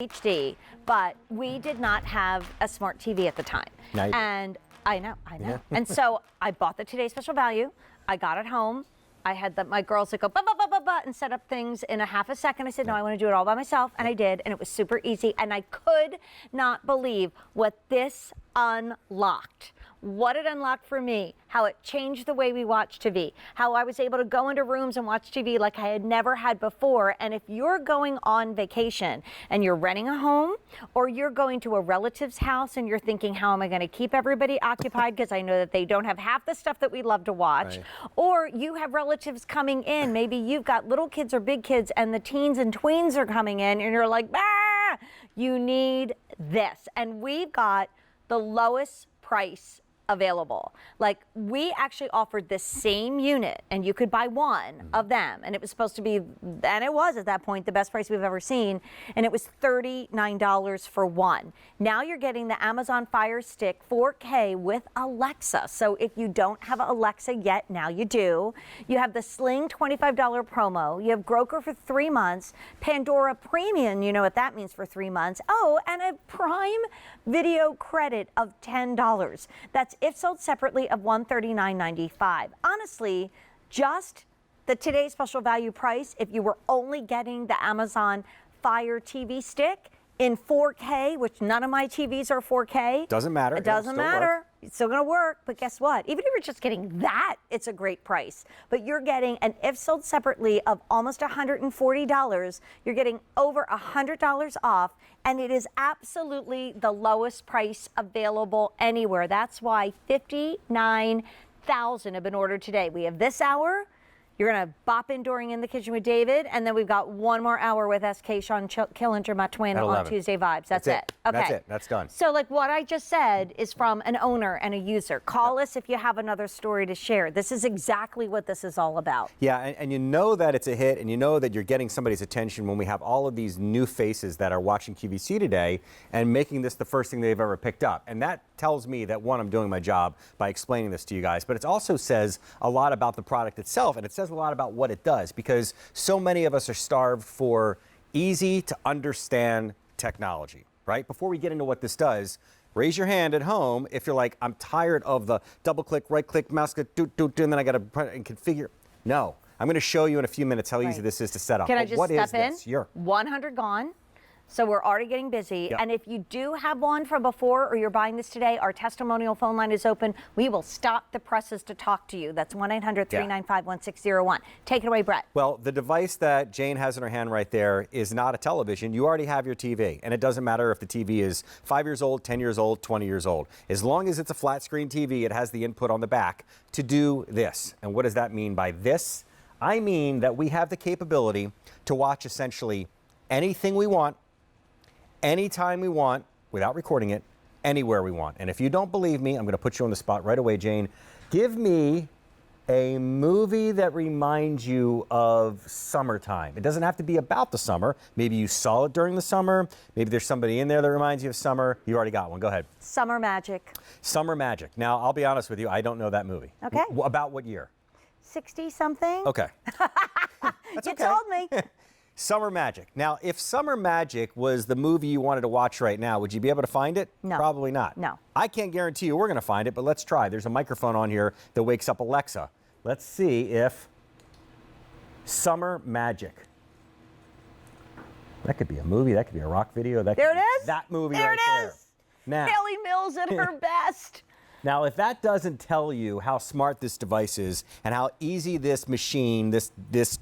HD, but we did not have a smart TV at the time. Nice. And I know. Yeah. And so I bought the Today Special Value. I got it home. I had my girls that go and set up things in a half a second. I said, no, I want to do it all by myself. And I did. And it was super easy. And I could not believe what this unlocked. What it unlocked for me, how it changed the way we watch TV, how I was able to go into rooms and watch TV like I had never had before. And if you're going on vacation and you're renting a home, or you're going to a relative's house and you're thinking, how am I going to keep everybody occupied because I know that they don't have half the stuff that we love to watch, right. Or you have relatives coming in, maybe you've got little kids or big kids and the teens and tweens are coming in and you're like, bah! You need this. And we've got the lowest price available. Like, we actually offered this same unit and you could buy one of them, and it was supposed to be, and it was at that point, the best price we've ever seen, and it was $39 for one. Now you're getting the Amazon Fire Stick 4K with Alexa. So if you don't have Alexa yet, now you do. You have the Sling $25 promo. You have Groker for 3 months, Pandora Premium, you know what that means, for 3 months. Oh, and a Prime Video credit of $10. That's if sold separately of $139.95. Honestly, just the Today Special Value price, if you were only getting the Amazon Fire TV Stick in 4K, which none of my TVs are 4K. Doesn't matter. It doesn't matter. It's still going to work. But guess what? Even if you're just getting that, it's a great price. But you're getting an if sold separately of almost $140. You're getting over $100 off. And it is absolutely the lowest price available anywhere. That's why 59,000 have been ordered today. We have this hour. You're going to bop in during In the Kitchen with David, and then we've got one more hour with SK Sean Killinger, my twin, on Tuesday Vibes. That's it. Okay. That's it. That's done. So, like, what I just said is from an owner and a user. Call us if you have another story to share. This is exactly what this is all about. Yeah, and you know that it's a hit, and you know that you're getting somebody's attention when we have all of these new faces that are watching QVC today and making this the first thing they've ever picked up. And that tells me that, one, I'm doing my job by explaining this to you guys, but it also says a lot about the product itself, and it says a lot about what it does, because so many of us are starved for easy to understand technology, right? Before we get into what this does, raise your hand at home if you're like, I'm tired of the double click, right click, mouse click, and then I got to configure. No, I'm going to show you in a few minutes how easy this is to set up. Can I just step in? This? 100 gone. So we're already getting busy. Yep. And if you do have one from before, or you're buying this today, our testimonial phone line is open. We will stop the presses to talk to you. That's 1-800-395-1601. Take it away, Brett. Well, the device that Jane has in her hand right there is not a television. You already have your TV. And it doesn't matter if the TV is 5 years old, 10 years old, 20 years old. As long as it's a flat screen TV, it has the input on the back to do this. And what does that mean by this? I mean that we have the capability to watch essentially anything we want, anytime we want, without recording it, anywhere we want. And if you don't believe me, I'm going to put you on the spot right away, Jane. Give me a movie that reminds you of summertime. It doesn't have to be about the summer. Maybe you saw it during the summer. Maybe there's somebody in there that reminds you of summer. You already got one. Go ahead. Summer Magic. Summer Magic. Now, I'll be honest with you. I don't know that movie. Okay. About what year? 60-something. Okay. That's You okay. told me. Summer Magic. Now, if Summer Magic was the movie you wanted to watch right now, would you be able to find it? No. Probably not. No. I can't guarantee you we're going to find it, but let's try. There's a microphone on here that wakes up Alexa. Let's see if Summer Magic. That could be a movie. That could be a rock video. That There could it be is. That movie there right it there. is. Now, Haley Mills at her best. Now, if that doesn't tell you how smart this device is and how easy this machine, this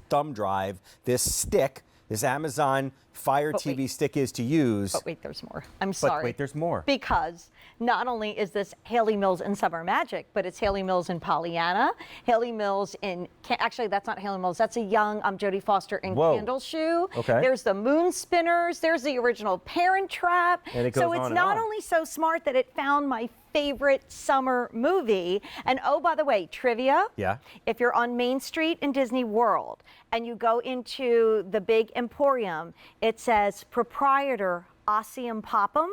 thumb drive, this stick, this Amazon Fire TV stick is to use. But wait, there's more. I'm sorry. But wait, there's more. Because not only is this Haley Mills in Summer Magic, but it's Haley Mills in Pollyanna, Haley Mills in, actually that's not Haley Mills, that's a young Jodie Foster in Candle Shoe. Okay. There's the Moon Spinners, there's the original Parent Trap. And it goes so it's on not and on. only so smart that it found my favorite summer movie. And oh, by the way, trivia. Yeah. If you're on Main Street in Disney World and you go into the big emporium, it says proprietor Ossium Popham.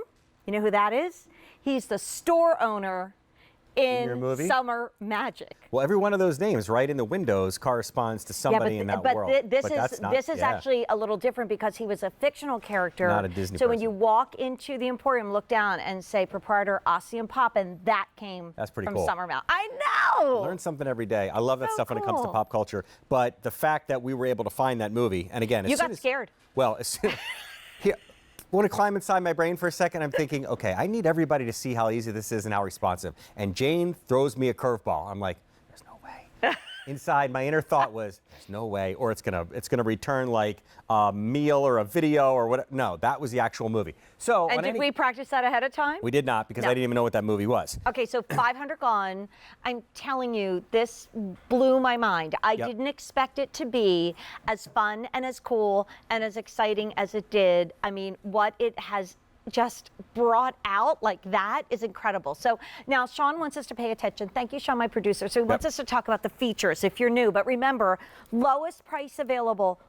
You know who that is? He's the store owner in your movie? Summer Magic. Well, every one of those names right in the windows corresponds to somebody in that world. This is actually a little different because he was a fictional character. Not a Disney So when person. you walk into the Emporium, look down and say proprietor Ossie and Poppin, that came That's pretty from cool. Summer Magic. I know. Learn something every day. I love that So stuff when it comes to cool. pop culture. But the fact that we were able to find that movie, and again, You got scared. Well, as soon here, I want to climb inside my brain for a second. I'm thinking, okay, I need everybody to see how easy this is and how responsive. And Jane throws me a curveball. I'm like, there's no way. Inside, my inner thought was, there's no way, or it's gonna return like a meal or a video or what. No, that was the actual movie. So, And did we practice that ahead of time? We did not, because No. I didn't even know what that movie was. Okay, so 500 gone. I'm telling you, this blew my mind. I Yep. didn't expect it to be as fun and as cool and as exciting as it did. I mean, what it has just brought out like that is incredible. So now Sean wants us to pay attention. Thank you, Sean, my producer. So he wants us to talk about the features if you're new. But remember, lowest price available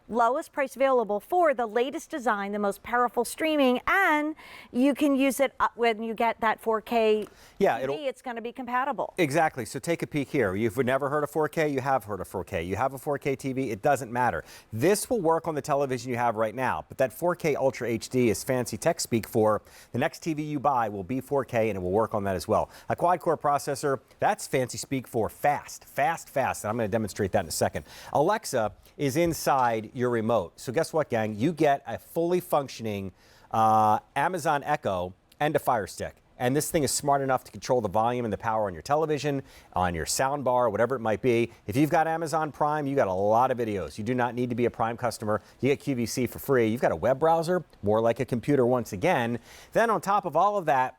for the latest design, the most powerful streaming, and you can use it when you get that 4K Yeah, TV, it's going to be compatible. Exactly. So take a peek here. You've never heard of 4K, you have heard of 4K. You have a 4K TV, it doesn't matter. This will work on the television you have right now, but that 4K Ultra HD is fancy tech speak for the next TV you buy will be 4K and it will work on that as well. A quad-core processor, that's fancy speak for fast, and I'm going to demonstrate that in a second. Alexa is inside your remote. So guess what, gang? You get a fully functioning Amazon Echo and a Fire Stick. And this thing is smart enough to control the volume and the power on your television, on your sound bar, whatever it might be. If you've got Amazon Prime, you got a lot of videos. You do not need to be a Prime customer. You get QVC for free. You've got a web browser, more like a computer once again. Then on top of all of that,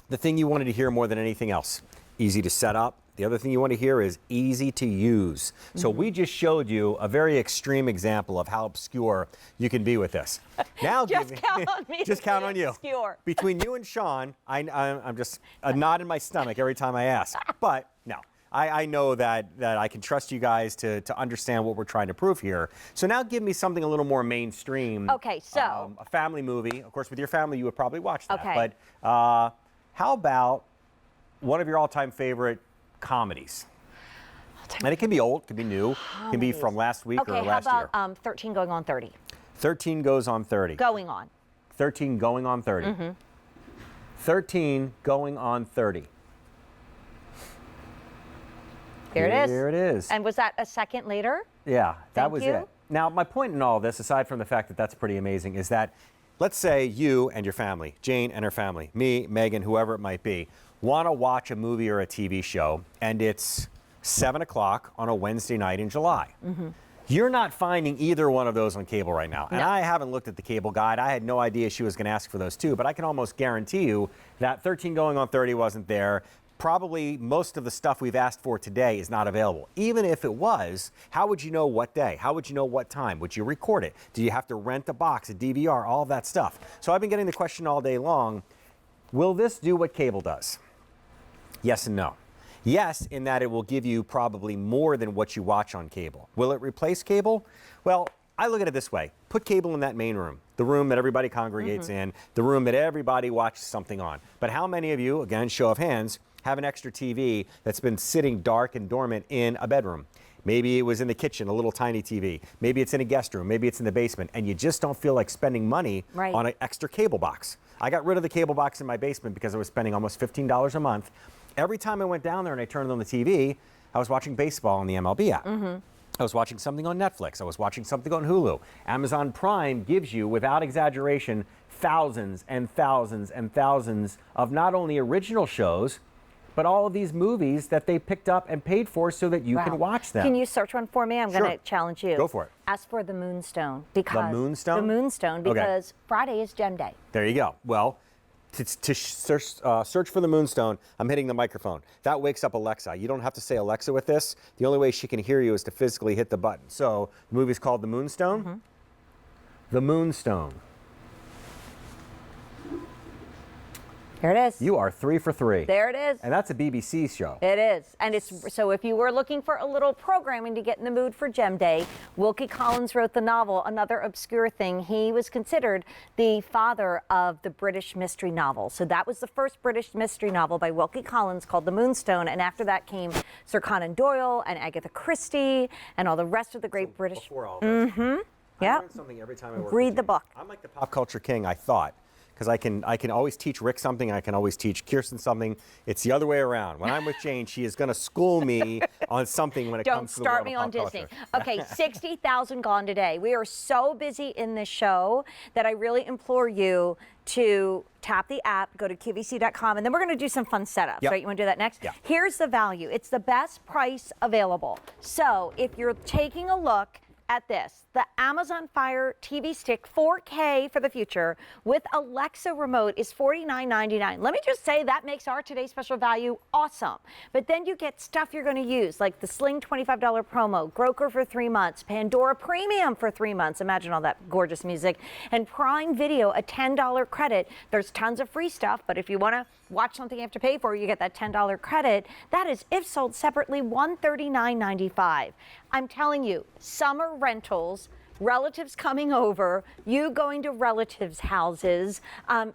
the thing you wanted to hear more than anything else, easy to set up. The other thing you want to hear is easy to use. So we just showed you a very extreme example of how obscure you can be with this. Now Just count on me. Just count on you. Obscure. Between you and Sean, I'm just a knot in my stomach every time I ask. But no, I know that I can trust you guys to understand what we're trying to prove here. So now give me something a little more mainstream. Okay, so. A family movie. Of course, with your family, you would probably watch that. Okay. But how about one of your all-time favorite comedies? And it can be old, can be new, can be from last week or last year. Okay, how about 13 going on 30? 13 goes on 30. Going on. 13 going on 30. Mm-hmm. 13 going on 30. Here it is. Here it is. And was that a second later? Yeah, that Thank was you. it. Now, my point in all this, aside from the fact that that's pretty amazing, is that let's say you and your family, Jane and her family, me, Megan, whoever it might be, want to watch a movie or a TV show, and it's 7 o'clock on a Wednesday night in July. Mm-hmm. You're not finding either one of those on cable right now. And No. I haven't looked at the cable guide. I had no idea she was going to ask for those too, but I can almost guarantee you that 13 going on 30 wasn't there. Probably most of the stuff we've asked for today is not available. Even if it was, how would you know what day? How would you know what time? Would you record it? Do you have to rent a box, a DVR, all of that stuff? So I've been getting the question all day long, will this do what cable does? Yes and no. Yes, in that it will give you probably more than what you watch on cable. Will it replace cable? Well, I look at it this way. Put cable in that main room, the room that everybody congregates in, the room that everybody watches something on. But how many of you, again, show of hands, have an extra TV that's been sitting dark and dormant in a bedroom? Maybe it was in the kitchen, a little tiny TV. Maybe it's in a guest room. Maybe it's in the basement. And you just don't feel like spending money on an extra cable box. I got rid of the cable box in my basement because I was spending almost $15 a month. Every time I went down there and I turned on the TV, I was watching baseball on the MLB app. I was watching something on Netflix. I was watching something on Hulu. Amazon Prime gives you, without exaggeration, thousands and thousands and thousands of not only original shows, but all of these movies that they picked up and paid for so that you can watch them. Can you search one for me? I'm Sure. going to challenge you. Go for it. Ask for the Moonstone. Because Moonstone? The Moonstone, because Friday is Gem Day. There you go. Well, to search for the Moonstone, I'm hitting the microphone. That wakes up Alexa. You don't have to say Alexa with this. The only way she can hear you is to physically hit the button. So the movie's called The Moonstone. The Moonstone. There it is. You are 3 for 3. There it is. And that's a BBC show. It is. And it's so if you were looking for a little programming to get in the mood for Gem Day, Wilkie Collins wrote the novel, another obscure thing. He was considered the father of the British mystery novel. So that was the first British mystery novel by Wilkie Collins called The Moonstone. And after that came Sir Conan Doyle and Agatha Christie and all the rest of the great British. Before all this. Mm-hmm. I Yeah. learn something every time I work Read with the you. book. I'm like the pop culture king, I thought. Because I can always teach Rick something, I can always teach Kirsten something. It's the other way around. When I'm with Jane, she is going to school me on something when it Don't comes to the world start me of on pop Disney. culture. Okay, 60,000 gone today. We are so busy in this show that I really implore you to tap the app, go to QVC.com, and then we're going to do some fun setups, Yep. right? You want to do that next? Yeah. Here's the value. It's the best price available. So if you're taking a look at this, the Amazon Fire TV Stick 4K for the future with Alexa remote is $49.99. Let me just say that makes our today's special value awesome. But then you get stuff you're going to use, like the Sling $25 promo, Groker for 3 months, Pandora Premium for 3 months. Imagine all that gorgeous music. And Prime Video, a $10 credit. There's tons of free stuff, but if you want to watch something you have to pay for, you get that $10 credit. That is, if sold separately, $139.95. I'm telling you, summer rentals, relatives coming over, you going to relatives' houses,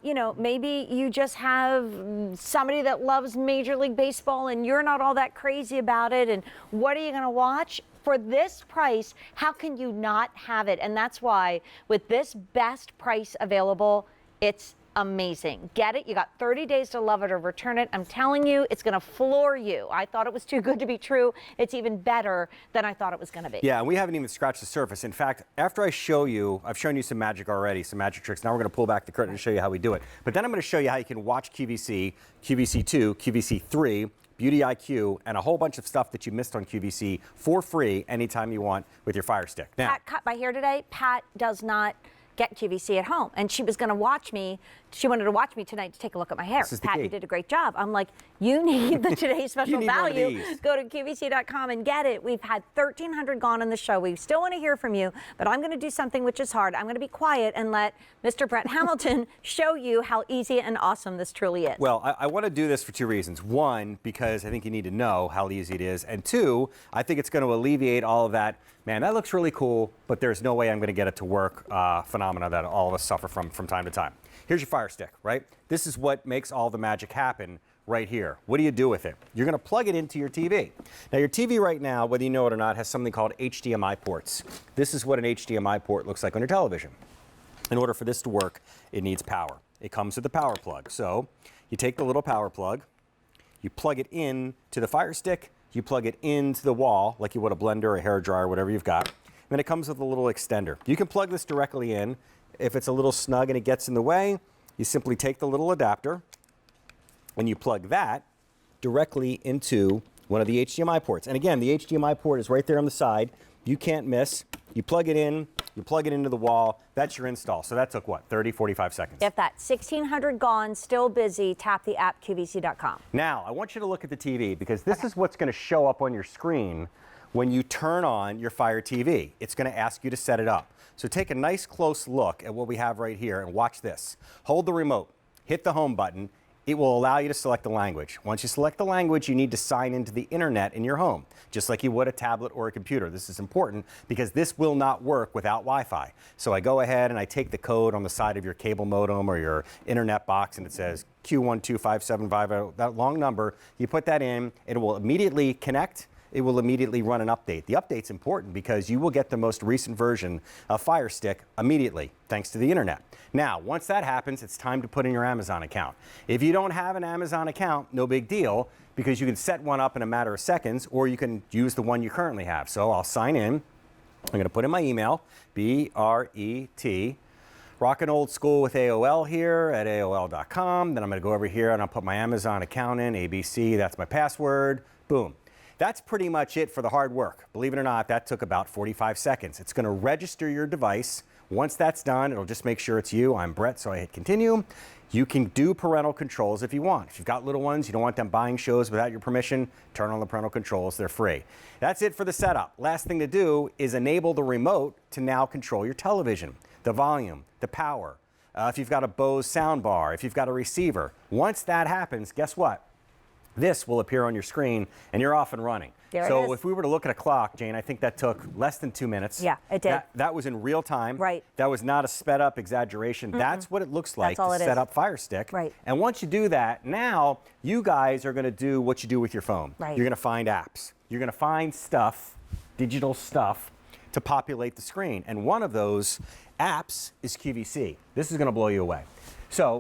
maybe you just have somebody that loves Major League Baseball and you're not all that crazy about it, and what are you going to watch? For this price, how can you not have it? And that's why with this best price available, it's amazing. Get it? You got 30 days to love it or return it. I'm telling you, it's going to floor you. I thought it was too good to be true. It's even better than I thought it was going to be. Yeah, and we haven't even scratched the surface. In fact, after I've shown you some magic already, some magic tricks. Now we're going to pull back the curtain and show you how we do it. But then I'm going to show you how you can watch QVC, QVC2, QVC3, Beauty IQ, and a whole bunch of stuff that you missed on QVC for free anytime you want with your Fire Stick. Now, Pat cut by here today. Pat does not get QVC at home, and she was going to watch me. She wanted to watch me tonight to take a look at my hair. This is the Pat, key. you did a great job. I'm like, you need the today's special need one of value. these. Go to QVC.com and get it. We've had 1,300 gone on the show. We still want to hear from you, but I'm going to do something which is hard. I'm going to be quiet and let Mr. Brett Hamilton show you how easy and awesome this truly is. well, I want to do this for two reasons. One, because I think you need to know how easy it is. And two, I think it's going to alleviate all of that, man, that looks really cool, but there's no way I'm going to get it to work phenomena that all of us suffer from time to time. Here's your Fire Stick, right? This is what makes all the magic happen right here. What do you do with it? You're going to plug it into your TV. Now, your TV right now, whether you know it or not, has something called HDMI ports. This is what an HDMI port looks like on your television. In order for this to work, it needs power. It comes with a power plug. So you take the little power plug, you plug it in to the Fire Stick, you plug it into the wall like you would a blender, a hair dryer, whatever you've got. And then it comes with a little extender. You can plug this directly in. If it's a little snug and it gets in the way, you simply take the little adapter and you plug that directly into one of the HDMI ports. And again, the HDMI port is right there on the side. You can't miss. You plug it in, you plug it into the wall. That's your install. So that took what, 30, 45 seconds? If that 1,600 gone, still busy, tap the app, QVC.com. Now, I want you to look at the TV because this is what's going to show up on your screen when you turn on your Fire TV. It's going to ask you to set it up. So take a nice close look at what we have right here and watch this. Hold the remote, hit the home button. It will allow you to select the language. Once you select the language, you need to sign into the internet in your home, just like you would a tablet or a computer. This is important because this will not work without Wi-Fi. So I go ahead and I take the code on the side of your cable modem or your internet box, and it says Q12575, that long number. You put that in, it will immediately connect. It will immediately run an update. The update's important because you will get the most recent version of Fire Stick immediately, thanks to the internet. Now, once that happens, it's time to put in your Amazon account. If you don't have an Amazon account, no big deal, because you can set one up in a matter of seconds, or you can use the one you currently have. So I'll sign in. I'm going to put in my email, B-R-E-T, rockin' old school with AOL here at AOL.com. Then I'm going to go over here and I'll put my Amazon account in, ABC, that's my password, boom. That's pretty much it for the hard work. Believe it or not, that took about 45 seconds. It's going to register your device. Once that's done, it'll just make sure it's you. I'm Brett, so I hit continue. You can do parental controls if you want. If you've got little ones, you don't want them buying shows without your permission, turn on the parental controls. They're free. That's it for the setup. Last thing to do is enable the remote to now control your television, the volume, the power, if you've got a Bose soundbar, if you've got a receiver. Once that happens, guess what? This will appear on your screen and you're off and running. There it So is. if we were to look at a clock, Jane, I think that took less than 2 minutes. Yeah, it did. That was in real time. Right. That was not a sped up exaggeration. That's what it looks like all to it set is. up Fire Stick. Right. And once you do that, now you guys are going to do what you do with your phone. Right. You're going to find apps. You're going to find stuff, digital stuff, to populate the screen. And one of those apps is QVC. This is going to blow you away. So